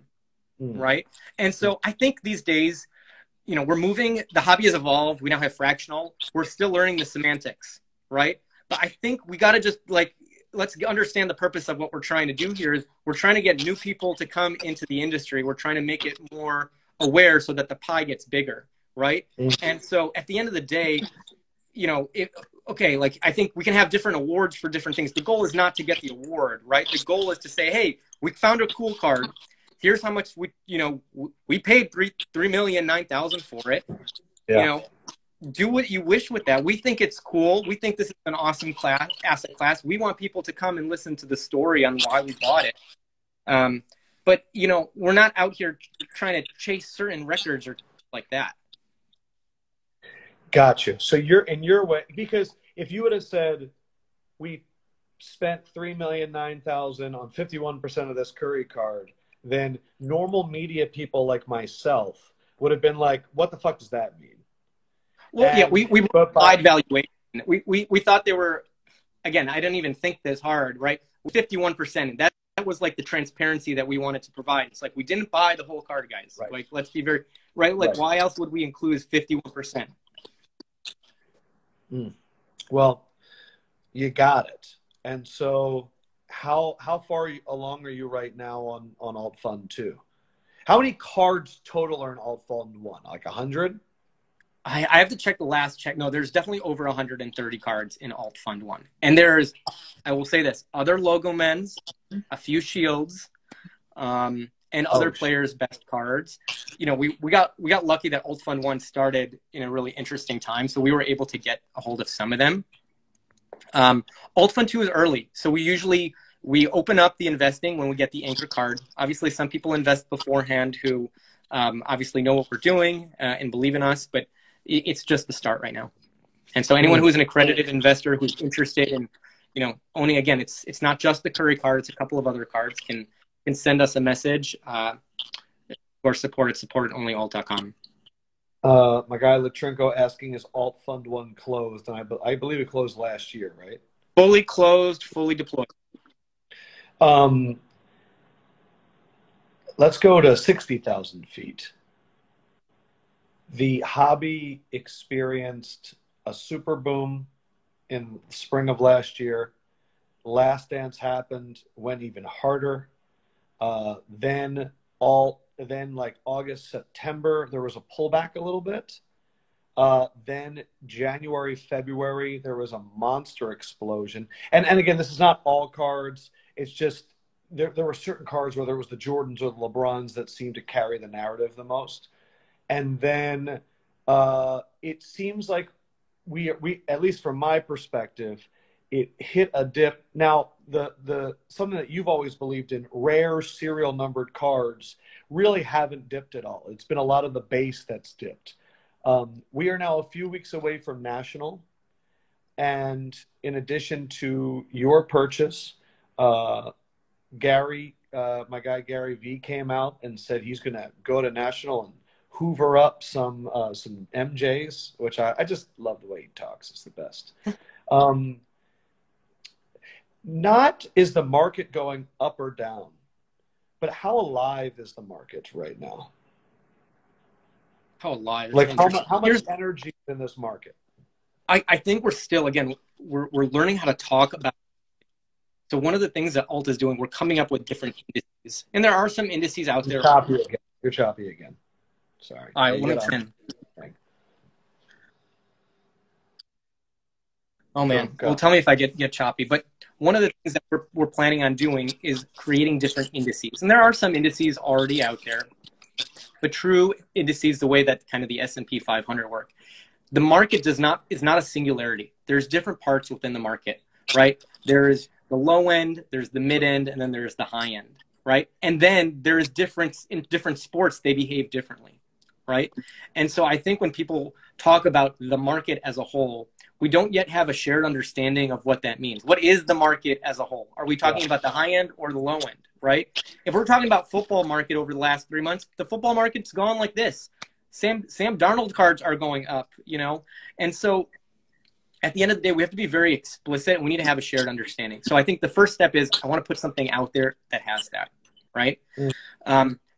right? And so I think these days, you know, we're moving. The hobby has evolved. We now have fractional. We're still learning the semantics, right? But I think we got to just like, let's understand the purpose of what we're trying to do here is we're trying to get new people to come into the industry. We're trying to make it more aware so that the pie gets bigger, right? And so at the end of the day, you know, okay, like I think we can have different awards for different things. The goal is not to get the award, right? The goal is to say, hey, we found a cool card. Here's how much we paid $3,009,000 for it. Yeah. You know, do what you wish with that. We think it's cool. We think this is an awesome asset class. We want people to come and listen to the story on why we bought it. But, you know, we're not out here trying to chase certain records or like that. Gotcha. So you're in your way, because if you would have said we spent $3,009,000 on 51% of this Curry card, then normal media people like myself would have been like, what the fuck does that mean? Well, yeah, we applied valuation. We thought they were, again, I didn't even think this hard, right? 51%. That was like the transparency that we wanted to provide. It's like, we didn't buy the whole card, guys. Right. Like, let's be very, right? Like, why else would we include 51%? Well, you got it. And so how far along are you right now on Alt Fund 2? How many cards total are in Alt Fund 1? Like 100? I have to check the last check. No, there's definitely over 130 cards in Alt Fund 1. And there's, I will say this, other Logomens, a few shields, and other players' best cards. You know, we got lucky that Alt Fund 1 started in a really interesting time, so we were able to get a hold of some of them. Alt Fund 2 is early, so we open up the investing when we get the anchor card. Obviously, some people invest beforehand who obviously know what we're doing and believe in us, but it's just the start right now. And so anyone who's an accredited investor who's interested in, you know, owning, again, it's not just the Curry card, it's a couple of other cards, can send us a message or support at onlyalt.com. My guy Latrinko asking, is Alt Fund 1 closed? And I believe it closed last year, right? Fully closed, fully deployed. Let's go to 60,000 feet. The hobby experienced a super boom in the spring of last year. Last Dance happened, went even harder. Then like August, September, there was a pullback a little bit. Then January, February, there was a monster explosion. And again, this is not all cards. It's just there were certain cards, whether it was the Jordans or the LeBrons, that seemed to carry the narrative the most. And then it seems like we, at least from my perspective, it hit a dip. Now, the something that you've always believed in, rare serial numbered cards really haven't dipped at all. It's been a lot of the base that's dipped. We are now a few weeks away from National. And in addition to your purchase, Gary, my guy Gary V came out and said he's going to go to National and hoover up some MJs, which I just love the way he talks. It's the best. Not is the market going up or down, but how alive is the market right now? How alive? Like how much energy is in this market? I think we're still, again, we're learning how to talk about. So one of the things that Alt is doing, we're coming up with different indices. And there are some indices out there. You're choppy again. Sorry. All right, 1 Oh, man. Well, tell me if I get choppy. But one of the things that we're planning on doing is creating different indices. And there are some indices already out there. But true indices, the way that kind of the S&P 500 work, the market is not a singularity. There's different parts within the market, right? There's the low end, there's the mid end, and then there's the high end, right? And then there is difference in different sports, they behave differently, right? And so I think when people talk about the market as a whole, we don't yet have a shared understanding of what that means. What is the market as a whole? Are we talking about the high end or the low end, right? If we're talking about football market over the last 3 months, the football market's gone like this. Sam Darnold cards are going up, you know? And so at the end of the day, we have to be very explicit and we need to have a shared understanding. So I think the first step is I want to put something out there that has that, right?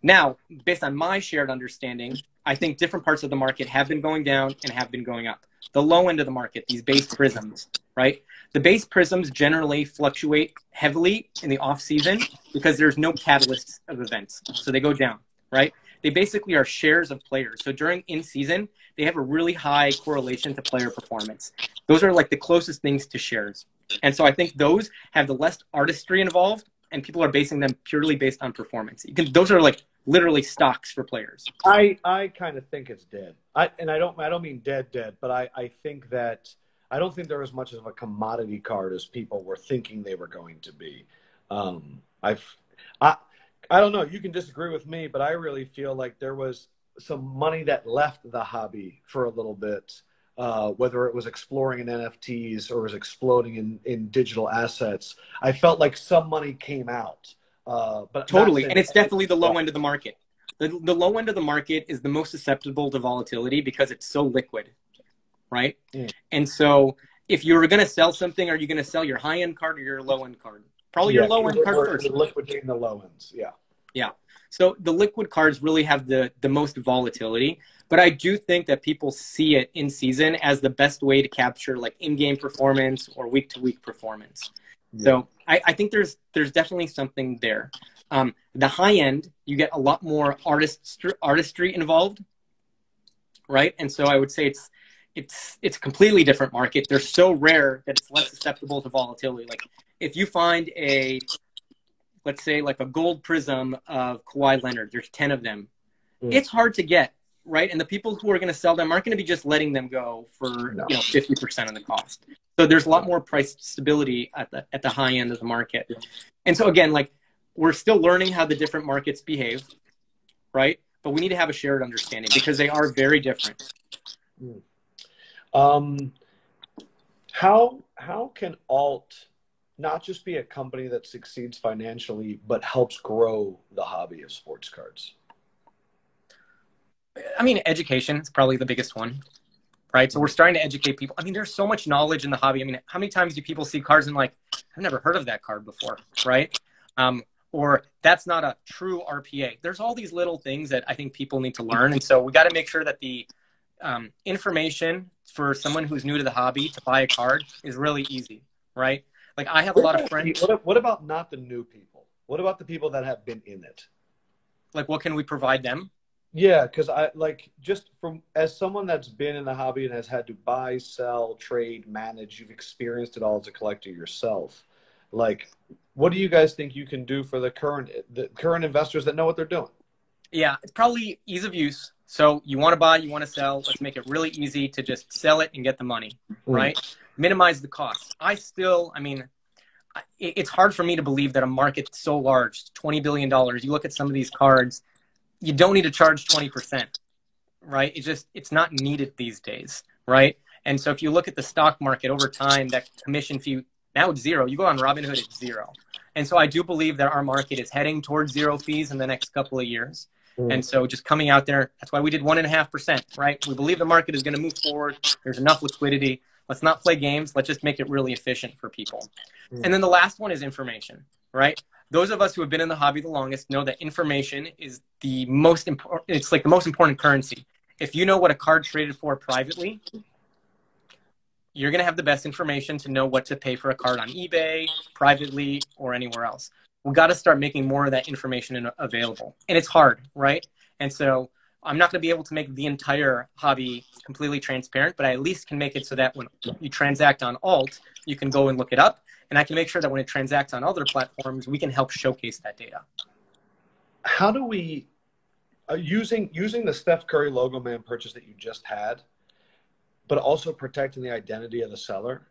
Now, based on my shared understanding, I think different parts of the market have been going down and have been going up. The low end of the market, these base prisms, right? The base prisms generally fluctuate heavily in the off season because there's no catalyst of events. So they go down, right? They basically are shares of players. So during in season, they have a really high correlation to player performance. Those are like the closest things to shares. And so I think those have the less artistry involved and people are basing them purely based on performance. Those are like literally stocks for players. I kind of think it's dead. I don't mean dead, but I think that I don't think they're as much of a commodity card as people were thinking they were going to be. I don't know. You can disagree with me, but I really feel like there was some money that left the hobby for a little bit, whether it was exploring in NFTs or was exploding in digital assets. I felt like some money came out. But totally, and it's definitely the low end of the market. The low end of the market is the most susceptible to volatility because it's so liquid, right? And so if you're going to sell something, are you going to sell your high-end card or your low-end card? Probably your low-end card first. Liquidating the low ends, Yeah. So the liquid cards really have the most volatility, but I do think that people see it in season as the best way to capture like in-game performance or week-to-week performance. So I think there's definitely something there. The high end, you get a lot more artistry involved, right? And so I would say it's a completely different market. They're so rare that it's less susceptible to volatility. Like if you find let's say like a gold prism of Kawhi Leonard, there's 10 of them. It's hard to get, right? And the people who are going to sell them aren't going to be just letting them go for 50% of the cost. So there's a lot more price stability at the high end of the market. And so again, like we're still learning how the different markets behave, right? But we need to have a shared understanding because they are very different. How can Alt not just be a company that succeeds financially, but helps grow the hobby of sports cards? I mean, education is probably the biggest one, right? So we're starting to educate people. I mean, there's so much knowledge in the hobby. I mean, how many times do people see cards and like, I've never heard of that card before, right? Or that's not a true RPA. There's all these little things that I think people need to learn. And so we got to make sure that the information for someone who's new to the hobby to buy a card is really easy, right? Like I have a lot of friends. What about not the new people? What about the people that have been in it? Like what can we provide them? Yeah, because as someone that's been in the hobby and has had to buy, sell, trade, manage, you've experienced it all as a collector yourself. Like, what do you guys think you can do for the current investors that know what they're doing? Yeah, it's probably ease of use. So you want to buy, you want to sell. Let's make it really easy to just sell it and get the money, right? Minimize the cost. I mean, it's hard for me to believe that a market so large, $20 billion, you look at some of these cards, you don't need to charge 20%, right? It's not needed these days, right? And so if you look at the stock market over time, that commission fee, now it's zero. You go on Robinhood, it's zero. And so I do believe that our market is heading towards zero fees in the next couple of years. And so just coming out there, that's why we did 1.5%, right? We believe the market is going to move forward. There's enough liquidity. Let's not play games. Let's just make it really efficient for people. And then the last one is information, right? Those of us who have been in the hobby the longest know that information is the most important. It's like the most important currency. If you know what a card traded for privately, you're going to have the best information to know what to pay for a card on eBay, privately, or anywhere else. We've got to start making more of that information available. And it's hard, right? And so I'm not going to be able to make the entire hobby completely transparent, but I at least can make it so that when you transact on alt, you can go and look it up. And I can make sure that when it transacts on other platforms, we can help showcase that data. How do we, using the Steph Curry Logoman purchase that you just had, but also protecting the identity of the seller,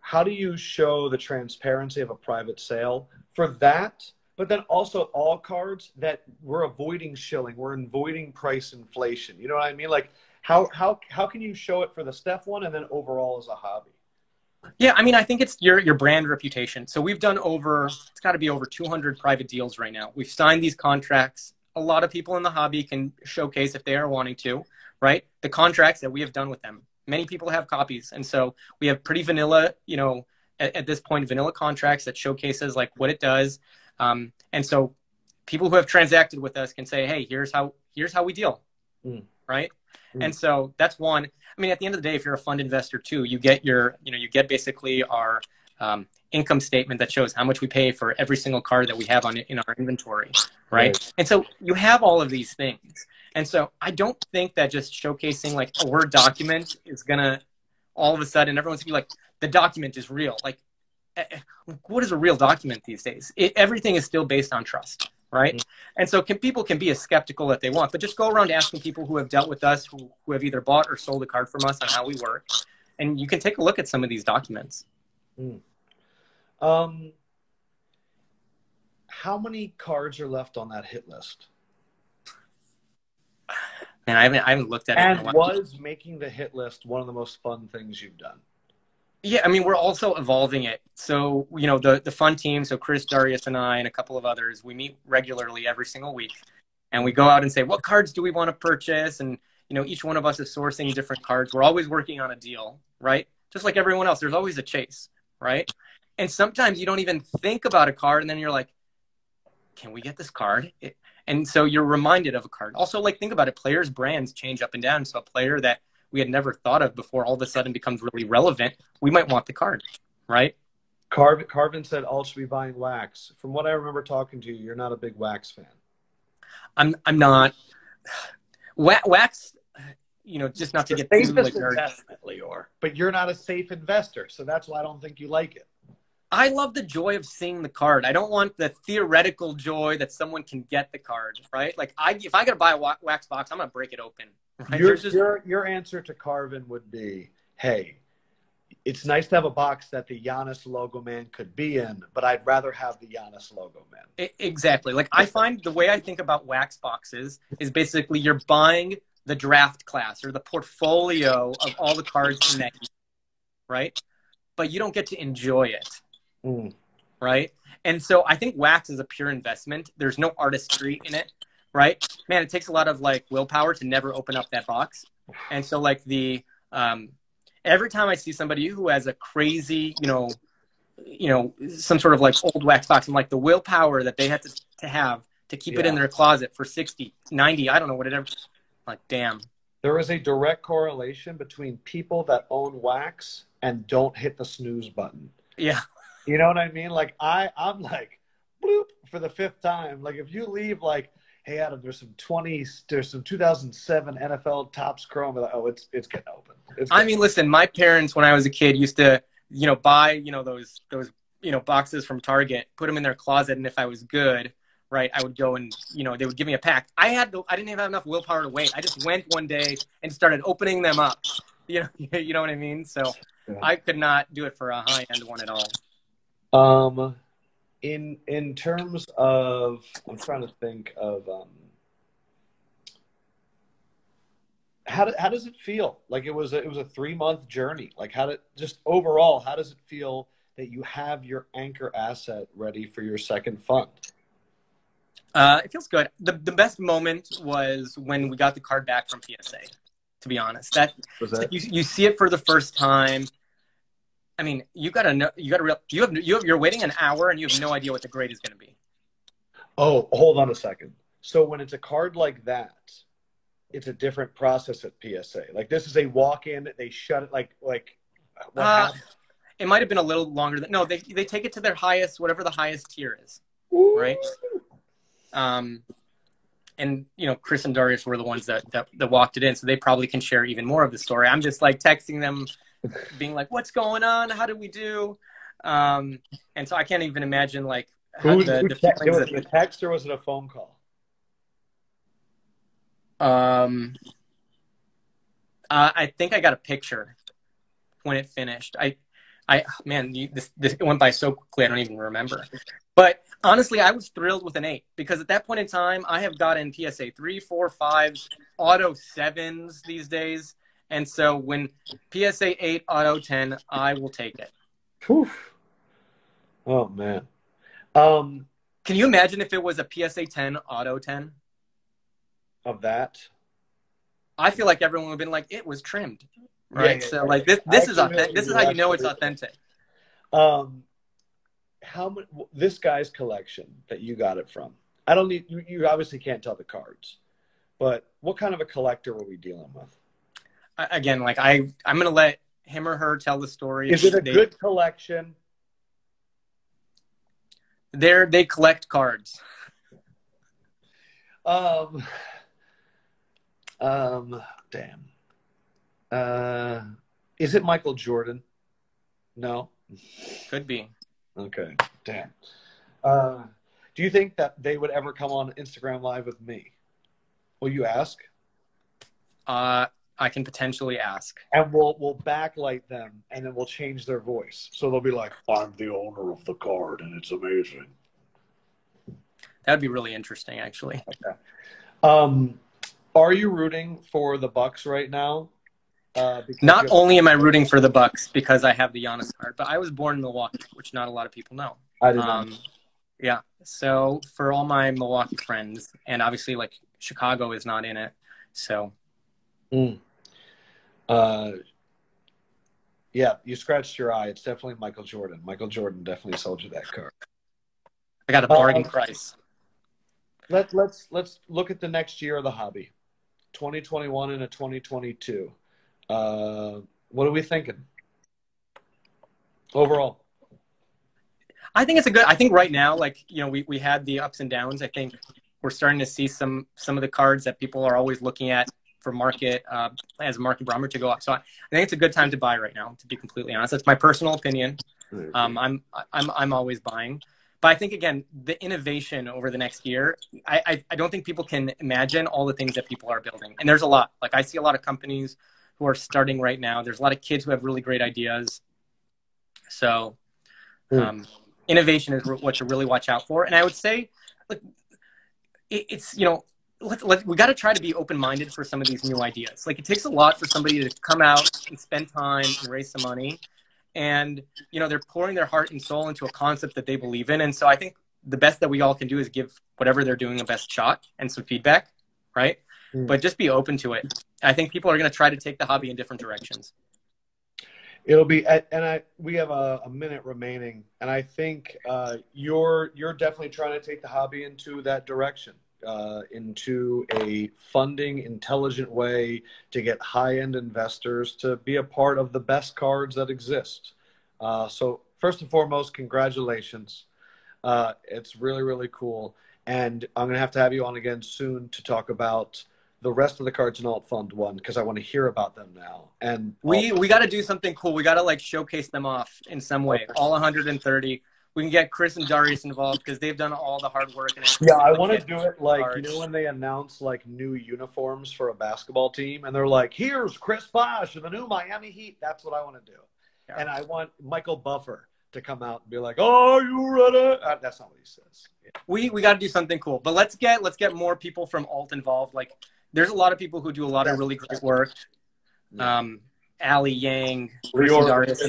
how do you show the transparency of a private sale for that, but then also all cards that we're avoiding shilling, we're avoiding price inflation? You know what I mean? Like how can you show it for the Steph one and then overall as a hobby? Yeah, I mean, I think it's your brand reputation. So we've done it's got to be over 200 private deals right now. We've signed these contracts. A lot of people in the hobby can showcase if they are wanting to, right? The contracts that we have done with them. Many people have copies. And so we have pretty vanilla, at this point, vanilla contracts that showcases like what it does. And so people who have transacted with us can say, hey, here's how we deal. Right. And so that's one. I mean, at the end of the day, if you're a fund investor too, you get you get basically our income statement that shows how much we pay for every single card that we have in our inventory. Right. And so you have all of these things. And so I don't think that just showcasing like a Word document is going to all of a sudden everyone's going to be like, the document is real. Like, what is a real document these days? Everything is still based on trust. Right. And so people can be as skeptical that they want, but just go around asking people who have dealt with us, who have either bought or sold a card from us on how we work. And you can take a look at some of these documents. How many cards are left on that hit list? And I haven't looked at it. And was making the hit list one of the most fun things you've done? Yeah, I mean, we're also evolving it. So, the fun team, so Chris, Darius, and I, and a couple of others, we meet regularly every single week. And we go out and say, what cards do we want to purchase? And, each one of us is sourcing different cards. We're always working on a deal, right? Just like everyone else, there's always a chase, right? And sometimes you don't even think about a card, and then you're like, can we get this card? And so you're reminded of a card. Also, like, think about it. Players' brands change up and down. So a player that we had never thought of before all of a sudden becomes really relevant, we might want the card, right? Carvin said, all should be buying wax. From what I remember talking to you, you're not a big wax fan. I'm not. Wax, just not to get too like investment, Leore. But you're not a safe investor, so that's why I don't think you like it. I love the joy of seeing the card. I don't want the theoretical joy that someone can get the card, right? Like if I got to buy a wax box, I'm going to break it open. Right? Your answer to Carvin would be, hey, it's nice to have a box that the Giannis Logoman could be in, but I'd rather have the Giannis Logoman. Exactly. Like I find the way I think about wax boxes is basically you're buying the draft class or the portfolio of all the cards in that year, right? But you don't get to enjoy it. Right. And so I think wax is a pure investment. There's no artistry in it. Right. Man, it takes a lot of like willpower to never open up that box. And so like every time I see somebody who has a crazy, some sort of like old wax box, I'm like the willpower that they have to have to keep it in their closet for 60, 90, I don't know, whatever. Like, damn. There is a direct correlation between people that own wax and don't hit the snooze button. Yeah. You know what I mean? Like I'm like, bloop, for the 5th time. Like if you leave like, hey Adam, there's some 2007 NFL Topps Chrome. Like, oh, it's getting open. Listen, my parents when I was a kid used to, buy, those boxes from Target, put them in their closet, and if I was good, right, I would go and, you know, they would give me a pack. I didn't even have enough willpower to wait. I just went one day and started opening them up. You know, you know what I mean? So Yeah. I could not do it for a high-end one at all. In terms of, I'm trying to think of, how does it feel? Like it was a 3-month journey. Like just overall, how does it feel that you have your anchor asset ready for your second fund? It feels good. The best moment was when we got the card back from PSA, to be honest. You see it for the first time. I mean, you're waiting an hour and you have no idea what the grade is going to be. Oh, hold on a second. So when it's a card like that, it's a different process at PSA. Like this is a walk-in, they shut it like what happened? It might have been a little longer than, no, they take it to their highest, whatever the highest tier is. Ooh. Right? And you know, Chris and Darius were the ones that walked it in, so they probably can share even more of the story. I'm just like texting them, being like, "What's going on? How did we do?" And so I can't even imagine like how Was the it a text or was it a phone call? I think I got a picture when it finished. Man, it went by so quickly, I don't even remember. But honestly, I was thrilled with an 8 because at that point in time, I have gotten PSA 3, 4, 5s, auto 7s these days. And so when PSA 8, auto 10, I will take it. Whew. Oh, man. Can you imagine if it was a PSA 10, auto 10? Of that? I feel like everyone would have been like, it was trimmed. Right? Yeah, so like this is authentic. This is how you know it's authentic. How much this guy's collection that you got it from? I don't need you obviously can't tell the cards, but what kind of a collector were we dealing with? Again, like I'm gonna let him or her tell the story. Is it a good collection? They collect cards. Damn. Is it Michael Jordan? No. Could be. Okay. Damn. Do you think that they would ever come on Instagram Live with me? Will you ask? I can potentially ask. And we'll backlight them, and then we'll change their voice. So they'll be like, I'm the owner of the card, and it's amazing. That'd be really interesting, actually. Okay. Are you rooting for the Bucks right now? Not only am I rooting for the Bucks because I have the Giannis card, but I was born in Milwaukee, which not a lot of people know. I did not. Yeah. So for all my Milwaukee friends, and obviously like Chicago is not in it. So. Yeah, you scratched your eye. It's definitely Michael Jordan. Michael Jordan definitely sold you that card. I got a bargain price. Let's look at the next year of the hobby, 2021 and a 2022. What are we thinking overall? I think I think right now, like, you know, we had the ups and downs. I think we're starting to see some of the cards that people are always looking at for market, as a market barometer to go up. So I think it's a good time to buy right now, to be completely honest. That's my personal opinion. I'm always buying. But I think, again, the innovation over the next year, I don't think people can imagine all the things that people are building. And there's a lot. Like, I see a lot of companies who are starting right now. There's a lot of kids who have really great ideas. So innovation is what to really watch out for. And I would say, like, it's, you know, we got to try to be open-minded for some of these new ideas. Like, it takes a lot for somebody to come out and spend time and raise some money. And, you know, they're pouring their heart and soul into a concept that they believe in. And so I think the best that we all can do is give whatever they're doing a best shot and some feedback, right? But just be open to it. I think people are going to try to take the hobby in different directions. It'll be, and we have a minute remaining, and I think you're definitely trying to take the hobby into that direction, into a funding intelligent way to get high-end investors to be a part of the best cards that exist. So first and foremost, congratulations. It's really, really cool. And I'm going to have you on again soon to talk about the rest of the cards in Alt Fund 1, because I want to hear about them now. And we got to do something cool. We got to, like, showcase them off in some way. All 130. we can get Chris and Darius involved because they've done all the hard work. And yeah, I want to do it like, you know, when they announce like new uniforms for a basketball team and they're like, here's Chris Bosh and the new Miami Heat. That's what I want to do. Yeah. And I want Michael Buffer to come out and be like, "Oh, you ready?" That's not what he says. Yeah. We got to do something cool. But let's get more people from alt involved. Like, there's a lot of people who do a lot of really great work. Ali Yang, Chris and Darius,